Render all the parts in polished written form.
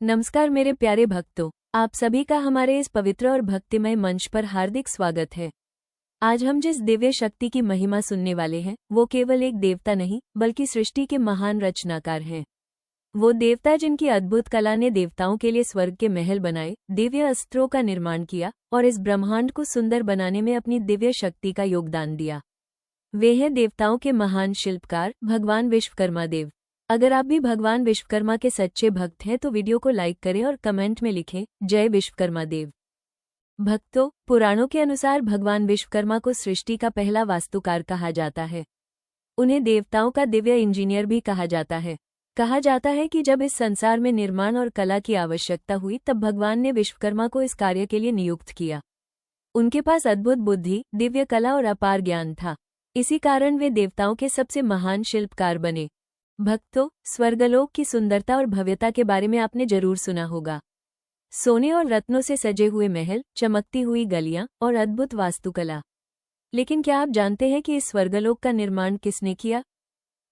नमस्कार मेरे प्यारे भक्तों, आप सभी का हमारे इस पवित्र और भक्तिमय मंच पर हार्दिक स्वागत है। आज हम जिस दिव्य शक्ति की महिमा सुनने वाले हैं वो केवल एक देवता नहीं बल्कि सृष्टि के महान रचनाकार हैं। वो देवता जिनकी अद्भुत कला ने देवताओं के लिए स्वर्ग के महल बनाए, दिव्य अस्त्रों का निर्माण किया और इस ब्रह्मांड को सुंदर बनाने में अपनी दिव्य शक्ति का योगदान दिया। वे हैं देवताओं के महान शिल्पकार भगवान विश्वकर्मा देव। अगर आप भी भगवान विश्वकर्मा के सच्चे भक्त हैं तो वीडियो को लाइक करें और कमेंट में लिखें जय विश्वकर्मा देव। भक्तों, पुराणों के अनुसार भगवान विश्वकर्मा को सृष्टि का पहला वास्तुकार कहा जाता है। उन्हें देवताओं का दिव्य इंजीनियर भी कहा जाता है। कहा जाता है कि जब इस संसार में निर्माण और कला की आवश्यकता हुई तब भगवान ने विश्वकर्मा को इस कार्य के लिए नियुक्त किया। उनके पास अद्भुत बुद्धि, दिव्य कला और अपार ज्ञान था। इसी कारण वे देवताओं के सबसे महान शिल्पकार बने। भक्तों, स्वर्गलोक की सुंदरता और भव्यता के बारे में आपने जरूर सुना होगा। सोने और रत्नों से सजे हुए महल, चमकती हुई गलियां और अद्भुत वास्तुकला। लेकिन क्या आप जानते हैं कि इस स्वर्गलोक का निर्माण किसने किया?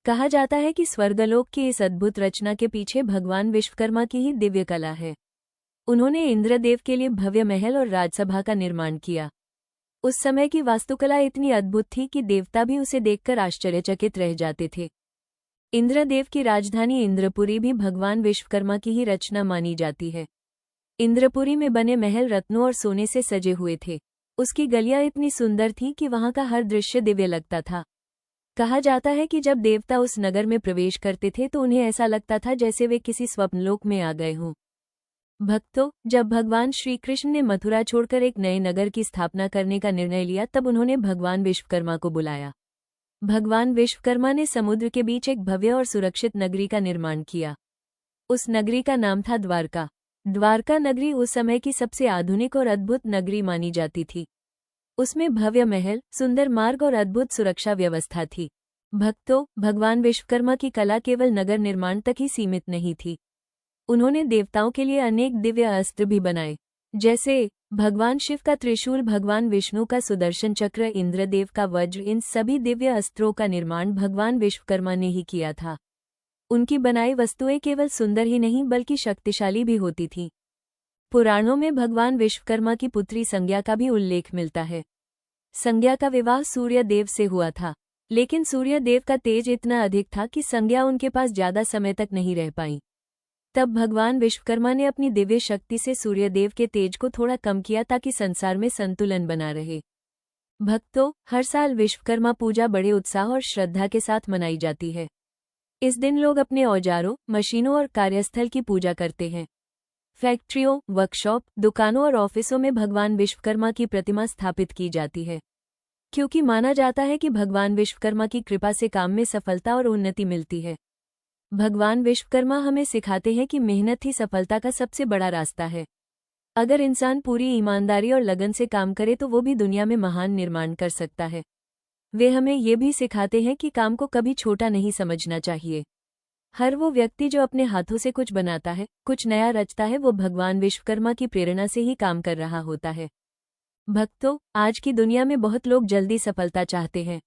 कहा जाता है कि स्वर्गलोक की इस अद्भुत रचना के पीछे भगवान विश्वकर्मा की ही दिव्य कला है। उन्होंने इंद्रदेव के लिए भव्य महल और राजसभा का निर्माण किया। उस समय की वास्तुकला इतनी अद्भुत थी कि देवता भी उसे देखकर आश्चर्यचकित रह जाते थे। इंद्रदेव की राजधानी इंद्रपुरी भी भगवान विश्वकर्मा की ही रचना मानी जाती है। इंद्रपुरी में बने महल रत्नों और सोने से सजे हुए थे। उसकी गलियां इतनी सुंदर थीं कि वहां का हर दृश्य दिव्य लगता था। कहा जाता है कि जब देवता उस नगर में प्रवेश करते थे तो उन्हें ऐसा लगता था जैसे वे किसी स्वप्नलोक में आ गए हों। भक्तों, जब भगवान श्री कृष्ण ने मथुरा छोड़कर एक नए नगर की स्थापना करने का निर्णय लिया तब उन्होंने भगवान विश्वकर्मा को बुलाया। भगवान विश्वकर्मा ने समुद्र के बीच एक भव्य और सुरक्षित नगरी का निर्माण किया। उस नगरी का नाम था द्वारका। द्वारका नगरी उस समय की सबसे आधुनिक और अद्भुत नगरी मानी जाती थी। उसमें भव्य महल, सुंदर मार्ग और अद्भुत सुरक्षा व्यवस्था थी। भक्तों, भगवान विश्वकर्मा की कला केवल नगर निर्माण तक ही सीमित नहीं थी। उन्होंने देवताओं के लिए अनेक दिव्य अस्त्र भी बनाए, जैसे भगवान शिव का त्रिशूल, भगवान विष्णु का सुदर्शन चक्र, इंद्रदेव का वज्र। इन सभी दिव्य अस्त्रों का निर्माण भगवान विश्वकर्मा ने ही किया था। उनकी बनाई वस्तुएं केवल सुंदर ही नहीं बल्कि शक्तिशाली भी होती थीं। पुराणों में भगवान विश्वकर्मा की पुत्री संज्ञा का भी उल्लेख मिलता है। संज्ञा का विवाह सूर्य देव से हुआ था, लेकिन सूर्य देव का तेज इतना अधिक था कि संज्ञा उनके पास ज्यादा समय तक नहीं रह पाई। तब भगवान विश्वकर्मा ने अपनी दिव्य शक्ति से सूर्यदेव के तेज को थोड़ा कम किया ताकि संसार में संतुलन बना रहे। भक्तों, हर साल विश्वकर्मा पूजा बड़े उत्साह और श्रद्धा के साथ मनाई जाती है। इस दिन लोग अपने औजारों, मशीनों और कार्यस्थल की पूजा करते हैं। फैक्ट्रियों, वर्कशॉप, दुकानों और ऑफिसों में भगवान विश्वकर्मा की प्रतिमा स्थापित की जाती है, क्योंकि माना जाता है कि भगवान विश्वकर्मा की कृपा से काम में सफलता और उन्नति मिलती है। भगवान विश्वकर्मा हमें सिखाते हैं कि मेहनत ही सफलता का सबसे बड़ा रास्ता है। अगर इंसान पूरी ईमानदारी और लगन से काम करे तो वो भी दुनिया में महान निर्माण कर सकता है। वे हमें ये भी सिखाते हैं कि काम को कभी छोटा नहीं समझना चाहिए। हर वो व्यक्ति जो अपने हाथों से कुछ बनाता है, कुछ नया रचता है, वो भगवान विश्वकर्मा की प्रेरणा से ही काम कर रहा होता है। भक्तों, आज की दुनिया में बहुत लोग जल्दी सफलता चाहते हैं,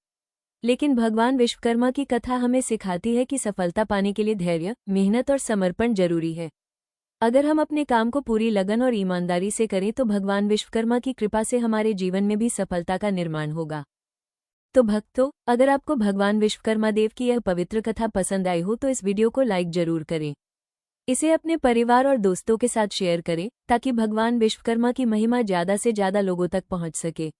लेकिन भगवान विश्वकर्मा की कथा हमें सिखाती है कि सफलता पाने के लिए धैर्य, मेहनत और समर्पण जरूरी है। अगर हम अपने काम को पूरी लगन और ईमानदारी से करें तो भगवान विश्वकर्मा की कृपा से हमारे जीवन में भी सफलता का निर्माण होगा। तो भक्तों, अगर आपको भगवान विश्वकर्मा देव की यह पवित्र कथा पसंद आई हो तो इस वीडियो को लाइक जरूर करें। इसे अपने परिवार और दोस्तों के साथ शेयर करें ताकि भगवान विश्वकर्मा की महिमा ज्यादा से ज्यादा लोगों तक पहुंच सके।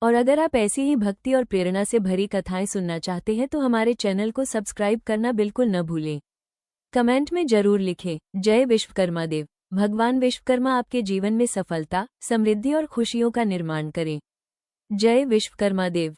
और अगर आप ऐसी ही भक्ति और प्रेरणा से भरी कथाएं सुनना चाहते हैं तो हमारे चैनल को सब्सक्राइब करना बिल्कुल न भूलें। कमेंट में जरूर लिखें जय विश्वकर्मा देव। भगवान विश्वकर्मा आपके जीवन में सफलता, समृद्धि और खुशियों का निर्माण करें। जय विश्वकर्मा देव।